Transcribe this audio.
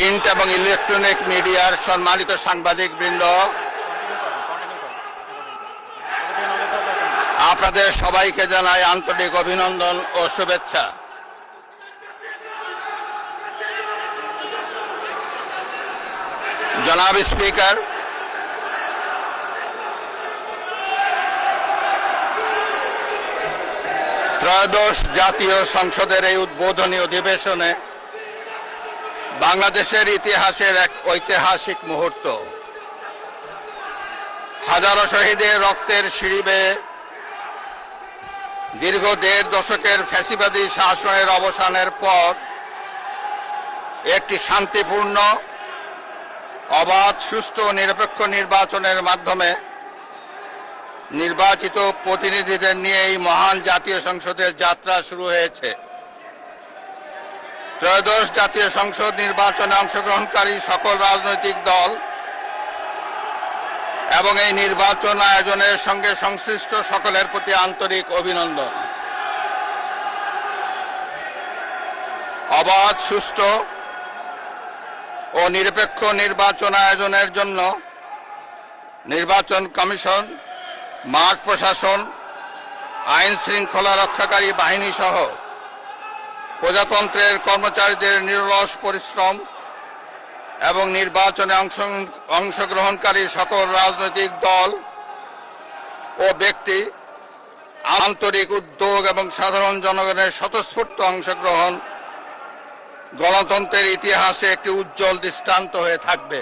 Print এবং electronic মিডিয়ার সম্মানিত সাংবাদিকবৃন্দ, আপনাদের সবাইকে জানাই আন্তরিক অভিনন্দন ও শুভেচ্ছা। জনাব স্পিকার, ত্রয়োদশ জাতীয় সংসদের এই উদ্বোধনী অধিবেশনে বাংলাদেশের ইতিহাসের এক ঐতিহাসিক মুহূর্ত। হাজারো শহীদের রক্তের সিঁড়ি বেয়ে দীর্ঘ ১.৫ দশকের ফ্যাসিবাদী শাসনের অবসানের পর একটি শান্তিপূর্ণ, অবাধ, সুষ্ঠু ও নিরপেক্ষ নির্বাচনের মাধ্যমে নির্বাচিত প্রতিনিধিদের নিয়ে এই মহান জাতীয় সংসদের যাত্রা শুরু হয়েছে। ত্রয়োদশ জাতীয় সংসদ নির্বাচনে অংশগ্রহণকারী সকল রাজনৈতিক দল এবং এই নির্বাচন আয়োজনের সঙ্গে সংশ্লিষ্ট সকলের প্রতি আন্তরিক অভিনন্দন। অবাধ, সুষ্ঠু ও নিরপেক্ষ নির্বাচন আয়োজনের জন্য নির্বাচন কমিশন, মাঠ প্রশাসন, আইন শৃঙ্খলা রক্ষাকারী বাহিনী সহ প্রজাতন্ত্রের কর্মচারীদের নিরলস পরিশ্রম এবং নির্বাচনে অংশগ্রহণকারী সকল রাজনৈতিক দল ও ব্যক্তি, আন্তরিক উদ্যোগ এবং সাধারণ জনগণের স্বতঃস্ফূর্ত অংশগ্রহণ গণতন্ত্রের ইতিহাসে একটি উজ্জ্বল দৃষ্টান্ত হয়ে থাকবে।